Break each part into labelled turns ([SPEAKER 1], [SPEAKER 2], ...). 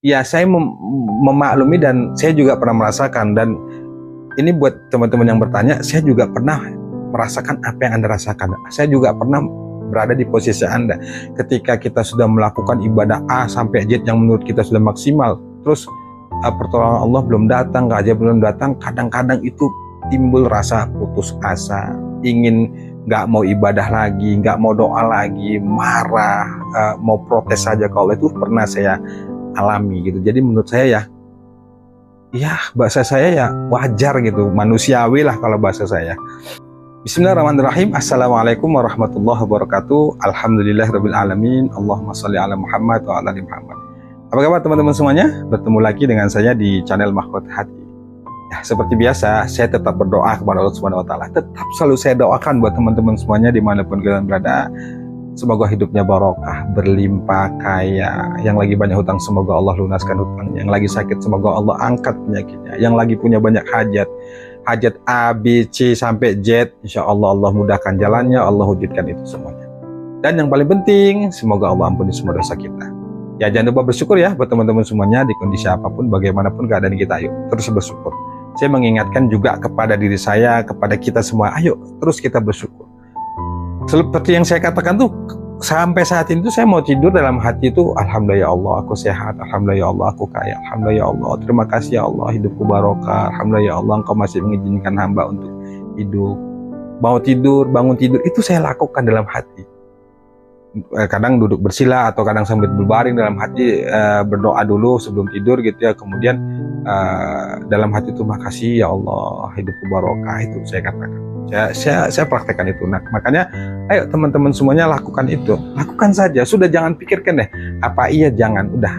[SPEAKER 1] Ya, saya memaklumi dan saya juga pernah merasakan, dan ini buat teman-teman yang bertanya, saya juga pernah merasakan apa yang Anda rasakan. Saya juga pernah berada di posisi Anda. Ketika kita sudah melakukan ibadah A sampai Z yang menurut kita sudah maksimal, terus pertolongan Allah belum datang, keajaiban belum datang, kadang-kadang itu timbul rasa putus asa, ingin nggak mau ibadah lagi, nggak mau doa lagi, marah, mau protes saja. Kalau itu pernah saya alami gitu. Jadi menurut saya ya bahasa saya ya wajar gitu, manusiawi lah kalau bahasa saya. Bismillahirrahmanirrahim. Assalamualaikum warahmatullahi wabarakatuh. Alhamdulillahirabbil alamin. Allahumma shalli ala Muhammad wa ala ali Muhammad. Apa kabar teman-teman semuanya? Bertemu lagi dengan saya di channel Mahkota Hati. Ya, seperti biasa, saya tetap berdoa kepada Allah Subhanahu wa taala. Tetap selalu saya doakan buat teman-teman semuanya dimanapun kalian berada. Semoga hidupnya barokah, berlimpah kaya. Yang lagi banyak hutang, semoga Allah lunaskan hutangnya. Yang lagi sakit, semoga Allah angkat penyakitnya. Yang lagi punya banyak hajat, hajat A, B, C, sampai Z, insya Allah Allah mudahkan jalannya, Allah wujudkan itu semuanya. Dan yang paling penting, semoga Allah ampuni semua dosa kita. Ya, jangan lupa bersyukur ya buat teman-teman semuanya, di kondisi apapun, bagaimanapun keadaan kita, ayo terus bersyukur. Saya mengingatkan juga kepada diri saya, kepada kita semua, ayo terus kita bersyukur. Seperti yang saya katakan tuh, sampai saat ini tuh saya mau tidur dalam hati itu, alhamdulillah ya Allah aku sehat, alhamdulillah ya Allah aku kaya, alhamdulillah ya Allah, terima kasih ya Allah hidupku barokah, alhamdulillah ya Allah Engkau masih mengizinkan hamba untuk hidup. Mau tidur, bangun tidur, itu saya lakukan dalam hati. Kadang duduk bersila atau kadang sambil berbaring dalam hati, berdoa dulu sebelum tidur gitu ya. Kemudian dalam hati itu, makasih ya Allah hidupku barokah, itu saya katakan. Saya praktekkan itu. Nah, makanya ayo teman-teman semuanya lakukan itu. Lakukan saja. Sudah, jangan pikirkan deh apa iya, jangan. Udah,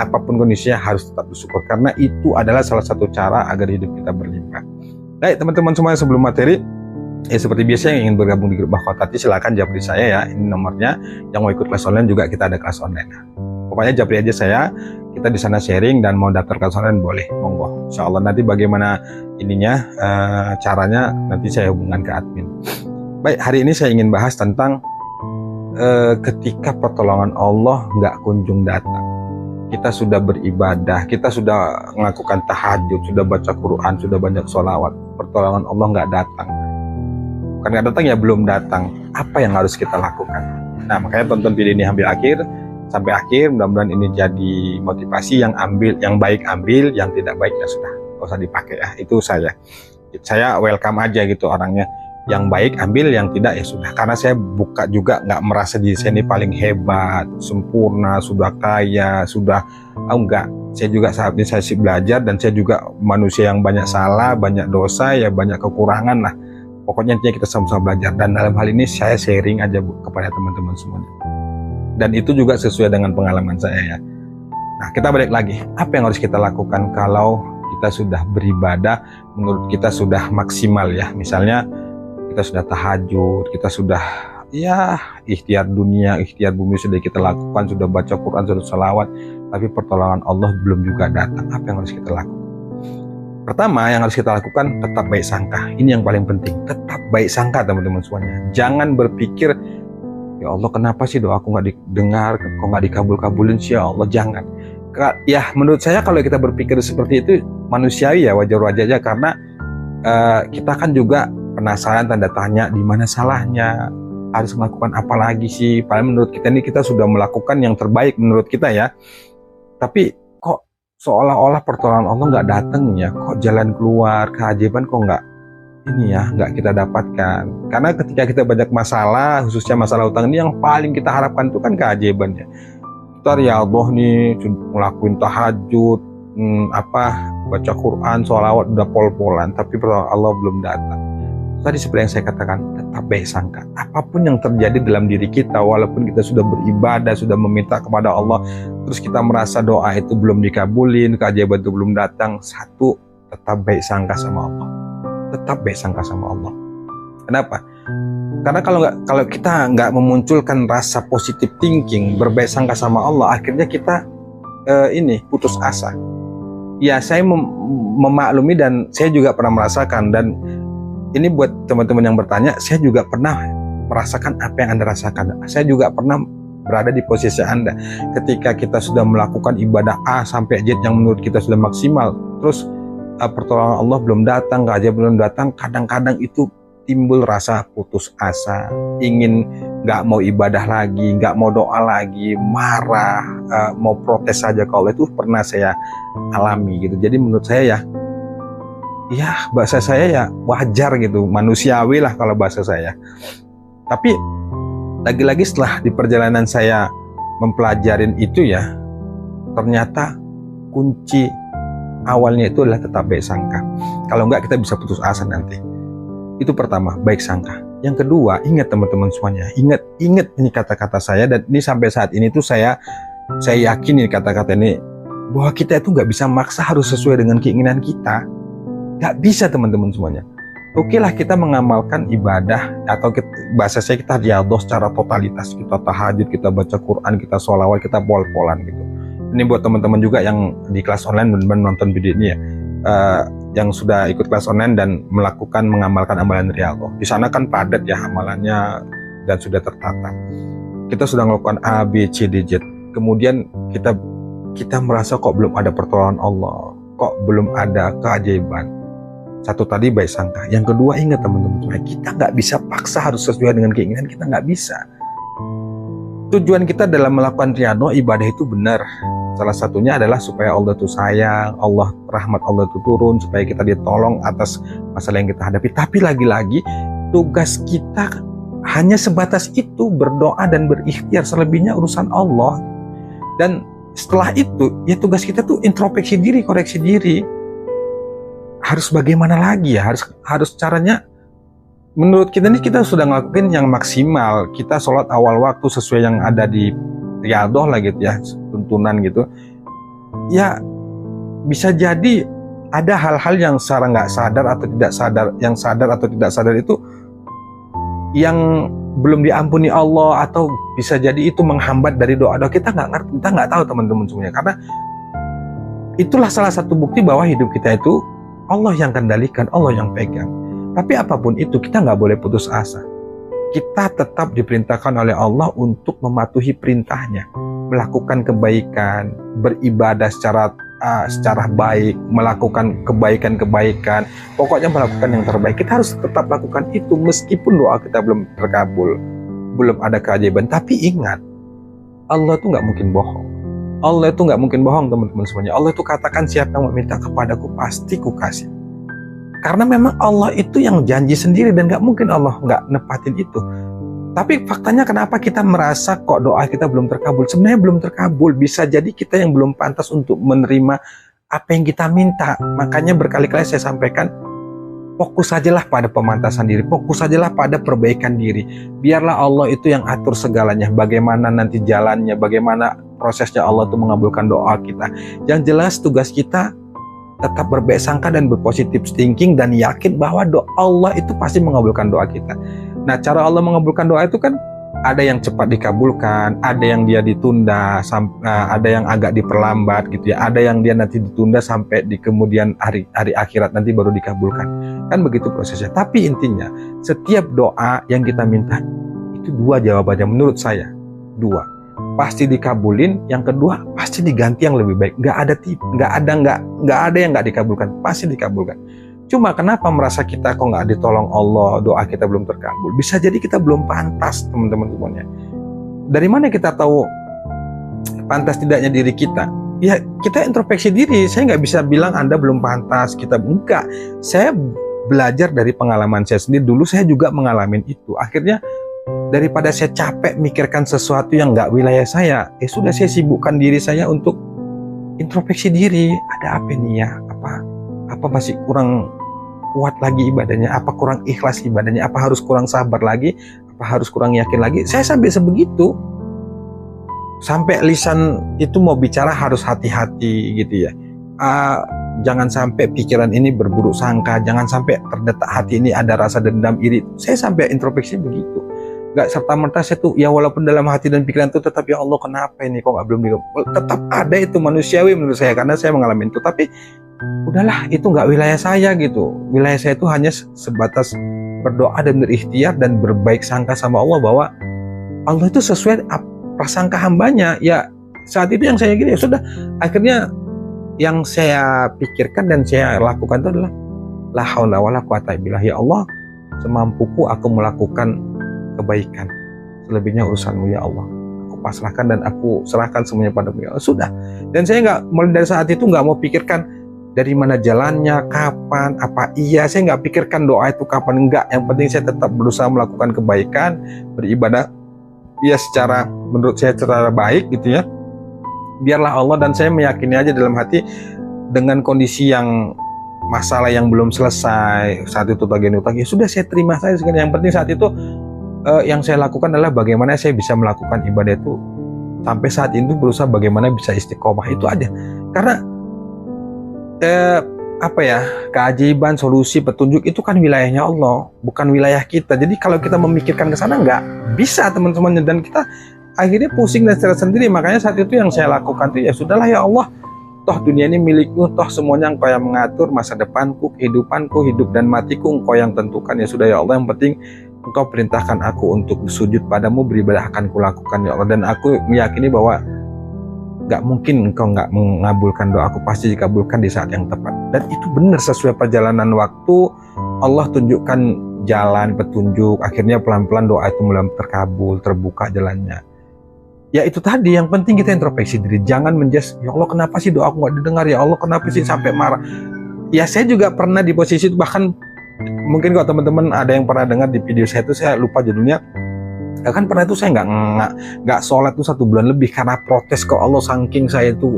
[SPEAKER 1] apapun kondisinya harus tetap bersyukur, karena itu adalah salah satu cara agar hidup kita berlimpah. Baik teman-teman semuanya, sebelum materi, seperti biasa yang ingin bergabung di grup Mahkota Hati, silakan japri saya ya. Ini nomornya. Yang mau ikut kelas online juga kita ada kelas online. Pokoknya japri aja saya. Kita di sana sharing, dan mau daftar kelas online boleh, monggo. Insya Allah nanti bagaimana ininya, caranya nanti saya hubungkan ke admin. Baik, hari ini saya ingin bahas tentang ketika pertolongan Allah nggak kunjung datang. Kita sudah beribadah, kita sudah melakukan tahajud, sudah baca Quran, sudah banyak sholawat, pertolongan Allah nggak datang. Bukan nggak datang ya, belum datang. Apa yang harus kita lakukan? Nah, makanya tonton video ini sampai akhir. Sampai akhir, mudah-mudahan ini jadi motivasi. Yang baik ambil, yang tidak baik ya sudah, nggak usah dipakai ya. Itu saya welcome aja gitu orangnya. Yang baik ambil, yang tidak ya sudah. Karena saya buka juga nggak merasa diri saya ini paling hebat, sempurna, sudah kaya, sudah enggak. Saya juga saat ini saya belajar, dan saya juga manusia yang banyak salah, banyak dosa ya, banyak kekurangan lah. Pokoknya intinya kita sama-sama belajar, dan dalam hal ini saya sharing aja kepada teman-teman semuanya. Dan itu juga sesuai dengan pengalaman saya ya. Nah, kita balik lagi. Apa yang harus kita lakukan kalau kita sudah beribadah, menurut kita sudah maksimal ya. Misalnya kita sudah tahajud, kita sudah ya ikhtiar dunia, ikhtiar bumi sudah kita lakukan, sudah baca Quran, sudah sholawat, tapi pertolongan Allah belum juga datang. Apa yang harus kita lakukan? Pertama yang harus kita lakukan, tetap baik sangka. Ini yang paling penting. Tetap baik sangka teman-teman semuanya. Jangan berpikir, ya Allah kenapa sih doaku nggak didengar, kok nggak dikabul-kabulin sih ya Allah. Jangan. Ya menurut saya kalau kita berpikir seperti itu manusiawi ya, wajar-wajar aja, karena kita kan juga penasaran, tanda tanya di mana salahnya, harus melakukan apa lagi sih. Padahal menurut kita ini kita sudah melakukan yang terbaik menurut kita ya, tapi kok seolah-olah pertolongan Allah nggak datang ya, kok jalan keluar keajaiban kok nggak kita dapatkan. Karena ketika kita banyak masalah, khususnya masalah utang ini, yang paling kita harapkan itu kan keajaibannya. Ntar ya Allah nih ngelakuin tahajud, baca Quran, sholawat udah pol-polan, tapi pertolongan Allah belum datang. Tadi seperti yang saya katakan, tetap baik sangka. Apapun yang terjadi dalam diri kita, walaupun kita sudah beribadah, sudah meminta kepada Allah, terus kita merasa doa itu belum dikabulin, keajaiban itu belum datang, satu, tetap baik sangka sama Allah. Tetap baik sangka sama Allah. Kenapa? Karena kalau kita nggak memunculkan rasa positive thinking, berbaik sangka sama Allah, akhirnya kita putus asa. Ya, saya memaklumi, dan saya juga pernah merasakan, dan ini buat teman-teman yang bertanya, saya juga pernah merasakan apa yang Anda rasakan. Saya juga pernah berada di posisi Anda. Ketika kita sudah melakukan ibadah A sampai Z yang menurut kita sudah maksimal, terus pertolongan Allah belum datang, keajaiban belum datang, kadang-kadang itu timbul rasa putus asa, ingin nggak mau ibadah lagi, nggak mau doa lagi, marah, mau protes saja ke Allah. Itu pernah saya alami gitu. Jadi menurut saya ya bahasa saya ya wajar gitu, manusiawi lah kalau bahasa saya. Tapi lagi-lagi setelah di perjalanan saya mempelajarin itu ya, ternyata kunci awalnya itu adalah tetap baik sangka. Kalau enggak kita bisa putus asa nanti. Itu pertama, baik sangka. Yang kedua, ingat teman-teman semuanya, ingat ini kata-kata saya, dan ini sampai saat ini tuh saya yakin ini kata-kata ini, bahwa kita itu nggak bisa maksa harus sesuai dengan keinginan kita. Nggak bisa teman-teman semuanya. Oke lah kita mengamalkan ibadah, atau bahasa saya kita riyadhah secara totalitas, kita tahajud, kita baca Quran, kita sholawat, kita pol-polan gitu. Ini buat teman-teman juga yang di kelas online benar-benar nonton video ini ya, yang sudah ikut kelas online dan mengamalkan amalan riyadhah. Di sana kan padat ya amalannya dan sudah tertata. Kita sudah melakukan A, B, C, D, Z. Kemudian kita merasa kok belum ada pertolongan Allah, kok belum ada keajaiban. Satu tadi baik sangka. Yang kedua ingat teman-teman, kita nggak bisa paksa harus sesuai dengan keinginan kita, nggak bisa. Tujuan kita dalam melakukan riyadhah ibadah itu benar. Salah satunya adalah supaya Allah itu sayang, rahmat Allah itu turun, supaya kita ditolong atas masalah yang kita hadapi. Tapi lagi-lagi tugas kita hanya sebatas itu, berdoa dan berikhtiar. Selebihnya urusan Allah. Dan setelah itu ya tugas kita tuh introspeksi diri, koreksi diri. Harus bagaimana lagi ya? Harus caranya. Menurut kita ini kita sudah ngelakuin yang maksimal. Kita sholat awal waktu sesuai yang ada di riyadhah lah gitu ya, tuntunan gitu. Ya bisa jadi ada hal-hal yang secara nggak sadar atau tidak sadar, yang sadar atau tidak sadar itu yang belum diampuni Allah, atau bisa jadi itu menghambat dari doa-doa. Kita nggak ngerti, kita nggak tahu teman-teman semuanya. Karena itulah salah satu bukti bahwa hidup kita itu Allah yang kendalikan, Allah yang pegang. Tapi apapun itu kita nggak boleh putus asa. Kita tetap diperintahkan oleh Allah untuk mematuhi perintahnya, melakukan kebaikan, beribadah secara baik, melakukan kebaikan-kebaikan, pokoknya melakukan yang terbaik. Kita harus tetap lakukan itu meskipun doa kita belum terkabul, belum ada keajaiban. Tapi ingat, Allah itu nggak mungkin bohong. Allah itu nggak mungkin bohong teman-teman semuanya. Allah itu katakan siapa yang meminta kepadaku pasti ku kasih. Karena memang Allah itu yang janji sendiri dan nggak mungkin Allah nggak nepatin itu. Tapi faktanya kenapa kita merasa kok doa kita belum terkabul? Sebenarnya belum terkabul. Bisa jadi kita yang belum pantas untuk menerima apa yang kita minta. Makanya berkali-kali saya sampaikan, fokus sajalah pada pemantasan diri, fokus sajalah pada perbaikan diri. Biarlah Allah itu yang atur segalanya. Bagaimana nanti jalannya, bagaimana prosesnya Allah itu mengabulkan doa kita. Yang jelas tugas kita tetap berbaik sangka dan berpositif thinking dan yakin bahwa doa Allah itu pasti mengabulkan doa kita. Nah, cara Allah mengabulkan doa itu kan ada yang cepat dikabulkan, ada yang dia ditunda, ada yang agak diperlambat gitu ya, ada yang dia nanti ditunda sampai di kemudian hari akhirat nanti baru dikabulkan. Kan begitu prosesnya. Tapi intinya setiap doa yang kita minta itu dua jawabannya menurut saya. Dua. Pasti dikabulin, yang kedua pasti diganti yang lebih baik. Nggak ada yang nggak dikabulkan, pasti dikabulkan. Cuma kenapa merasa kita kok nggak ditolong Allah, doa kita belum terkabul? Bisa jadi kita belum pantas teman-teman semuanya. Dari mana kita tahu pantas tidaknya diri kita? Ya kita introspeksi diri. Saya nggak bisa bilang Anda belum pantas, kita enggak. Saya belajar dari pengalaman saya sendiri. Dulu saya juga mengalami itu. Akhirnya daripada saya capek mikirkan sesuatu yang nggak wilayah saya, sudah saya sibukkan diri saya untuk introspeksi diri. Ada apa nih ya? Apa masih kurang kuat lagi ibadahnya? Apa kurang ikhlas ibadahnya? Apa harus kurang sabar lagi? Apa harus kurang yakin lagi? Saya sampai sebegitu. Sampai lisan itu mau bicara harus hati-hati gitu ya. Jangan sampai pikiran ini berburuk sangka. Jangan sampai terdetak hati ini ada rasa dendam, iri. Saya sampai introspeksi begitu. Gak serta-merta saya tuh ya walaupun dalam hati dan pikiran itu tetap ya Allah kenapa ini kok belum tetap ada, itu manusiawi menurut saya karena saya mengalami itu. Tapi udahlah, itu nggak wilayah saya gitu. Wilayah saya itu hanya sebatas berdoa dan berikhtiar dan berbaik sangka sama Allah bahwa Allah itu sesuai prasangka hambanya. Ya saat itu yang saya gini, ya sudah, akhirnya yang saya pikirkan dan saya lakukan itu adalah la haula wala quwata illa billah, ya Allah, semampuku aku melakukan kebaikan, selebihnya urusanmu ya Allah, aku pasrahkan dan aku serahkan semuanya padamu ya Allah. Sudah. Dan saya nggak, mulai dari saat itu nggak mau pikirkan dari mana jalannya, kapan, apa iya, saya nggak pikirkan doa itu kapan, enggak. Yang penting saya tetap berusaha melakukan kebaikan, beribadah ya secara, menurut saya secara baik gitu ya. Biarlah Allah, dan saya meyakini aja dalam hati dengan kondisi yang masalah yang belum selesai saat itu, tagihan utang, ya sudah saya terima saja. Yang penting saat itu yang saya lakukan adalah bagaimana saya bisa melakukan ibadah itu sampai saat ini, berusaha bagaimana bisa istiqomah, itu aja. Karena apa ya, keajaiban, solusi, petunjuk itu kan wilayahnya Allah, bukan wilayah kita. Jadi kalau kita memikirkan ke sana nggak bisa teman-teman, dan kita akhirnya pusing dan stres sendiri. Makanya saat itu yang saya lakukan itu, ya sudahlah ya Allah, toh dunia ini milikmu, toh semuanya Engkau yang mengatur, masa depanku, kehidupanku, hidup dan matiku Engkau yang tentukan. Ya sudah ya Allah, yang penting Engkau perintahkan aku untuk sujud padamu, beribadah akan kulakukan ya Allah. Dan aku meyakini bahwa gak mungkin Engkau gak mengabulkan doaku, pasti dikabulkan di saat yang tepat. Dan itu benar, sesuai perjalanan waktu Allah tunjukkan jalan petunjuk, akhirnya pelan-pelan doa itu mulai terkabul, terbuka jalannya. Ya itu tadi, yang penting kita introspeksi diri, jangan menjudge, ya Allah kenapa sih doaku gak didengar, ya Allah kenapa sih sampai marah. Ya saya juga pernah di posisi itu, bahkan mungkin kalau teman-teman ada yang pernah dengar di video saya itu, saya lupa judulnya. Ya kan pernah itu saya nggak sholat tuh 1 bulan lebih karena protes ke Allah, saking saya itu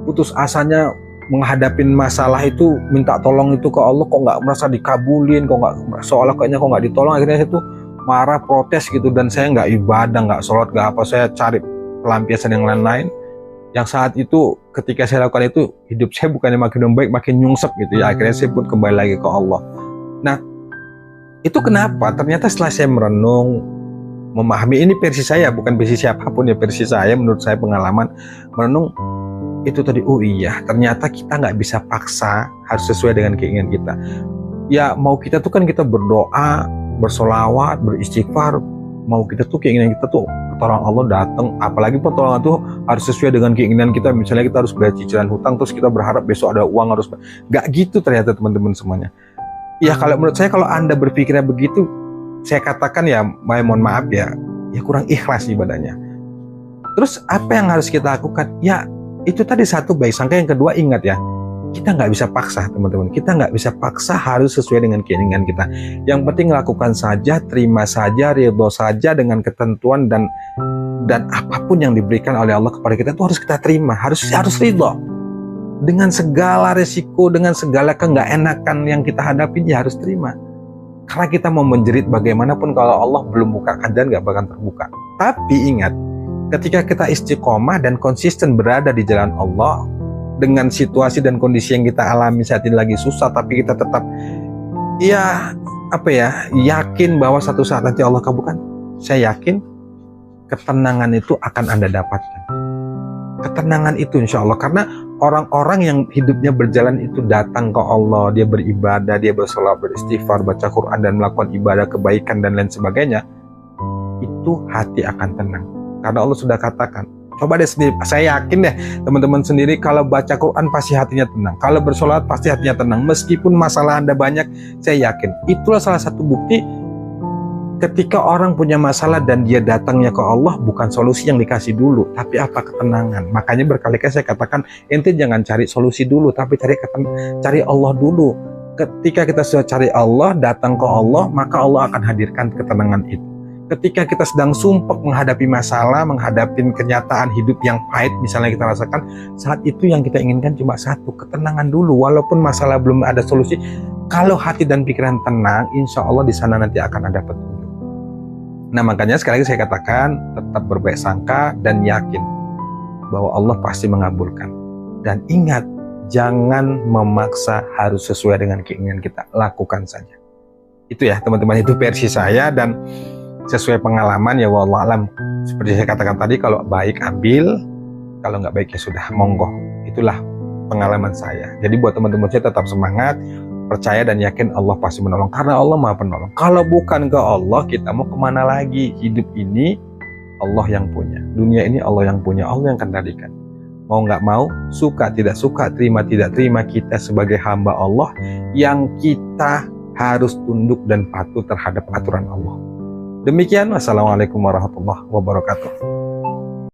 [SPEAKER 1] putus asanya menghadapin masalah itu, minta tolong itu ke Allah, kok nggak merasa dikabulin, kok nggak, seolah kayaknya kok nggak ditolong. Akhirnya saya tuh marah, protes gitu, dan saya nggak ibadah, nggak sholat, nggak apa, saya cari pelampiasan yang lain-lain. Yang saat itu ketika saya lakukan itu, hidup saya bukannya makin membaik, makin nyungsep gitu ya. Akhirnya saya pun kembali lagi ke Allah. Nah itu kenapa? Ternyata setelah saya merenung, memahami, ini versi saya, bukan versi siapapun ya, versi saya, menurut saya pengalaman merenung itu tadi. Oh iya, ternyata kita nggak bisa paksa, harus sesuai dengan keinginan kita. Ya mau kita tuh kan kita berdoa, bersolawat, beristighfar, mau kita tuh keinginan kita tuh pertolongan Allah datang, apalagi pertolongan tuh harus sesuai dengan keinginan kita. Misalnya kita harus bayar cicilan hutang, terus kita berharap besok ada uang, harus nggak gitu ternyata teman-teman semuanya. Ya kalau menurut saya, kalau Anda berpikirnya begitu, saya katakan ya, mohon maaf ya kurang ikhlas ibadahnya. Terus apa yang harus kita lakukan? Ya itu tadi, satu, baik sangka. Yang kedua, ingat ya, kita nggak bisa paksa teman-teman, kita nggak bisa paksa harus sesuai dengan keinginan kita. Yang penting lakukan saja, terima saja, ridho saja dengan ketentuan, dan apapun yang diberikan oleh Allah kepada kita itu harus kita terima, harus ridho dengan segala resiko, dengan segala nggak enakan yang kita hadapi, ya harus terima. Karena kita mau menjerit bagaimanapun, kalau Allah belum bukakan, dan gak bakal terbuka. Tapi ingat, ketika kita istiqomah dan konsisten berada di jalan Allah, dengan situasi dan kondisi yang kita alami saat ini lagi susah, tapi kita tetap yakin bahwa satu saat nanti Allah kabulkan. Saya yakin ketenangan itu akan Anda dapatkan. Ketenangan itu insya Allah, karena orang-orang yang hidupnya berjalan itu datang ke Allah, dia beribadah, dia bersolat, beristighfar, baca Quran, dan melakukan ibadah kebaikan dan lain sebagainya, itu hati akan tenang. Karena Allah sudah katakan, coba deh sendiri, saya yakin deh teman-teman sendiri, kalau baca Quran pasti hatinya tenang, kalau bersolat pasti hatinya tenang, meskipun masalah Anda banyak, saya yakin. Itulah salah satu bukti ketika orang punya masalah dan dia datangnya ke Allah, bukan solusi yang dikasih dulu, tapi apa? Ketenangan. Makanya berkali-kali saya katakan, ente jangan cari solusi dulu, tapi cari Allah dulu. Ketika kita sudah cari Allah, datang ke Allah, maka Allah akan hadirkan ketenangan itu. Ketika kita sedang sumpek menghadapi masalah, menghadapi kenyataan hidup yang pahit, misalnya kita rasakan, saat itu yang kita inginkan cuma satu, ketenangan dulu. Walaupun masalah belum ada solusi, kalau hati dan pikiran tenang, insya Allah di sana nanti akan ada petunjuk. Nah makanya sekali lagi saya katakan, tetap berbaik sangka dan yakin bahwa Allah pasti mengabulkan. Dan ingat, jangan memaksa harus sesuai dengan keinginan kita, lakukan saja. Itu ya teman-teman, itu versi saya dan sesuai pengalaman ya, wallahualam. Seperti saya katakan tadi, kalau baik ambil, kalau nggak baik ya sudah, monggo. Itulah pengalaman saya. Jadi buat teman-teman saya tetap semangat, percaya dan yakin Allah pasti menolong, karena Allah Maha Penolong. Kalau bukan ke Allah, kita mau kemana lagi? Hidup ini Allah yang punya. Dunia ini Allah yang punya, Allah yang kendalikan. Mau nggak mau, suka tidak suka, terima tidak terima, kita sebagai hamba Allah yang kita harus tunduk dan patuh terhadap aturan Allah. Demikian, wassalamualaikum warahmatullahi wabarakatuh.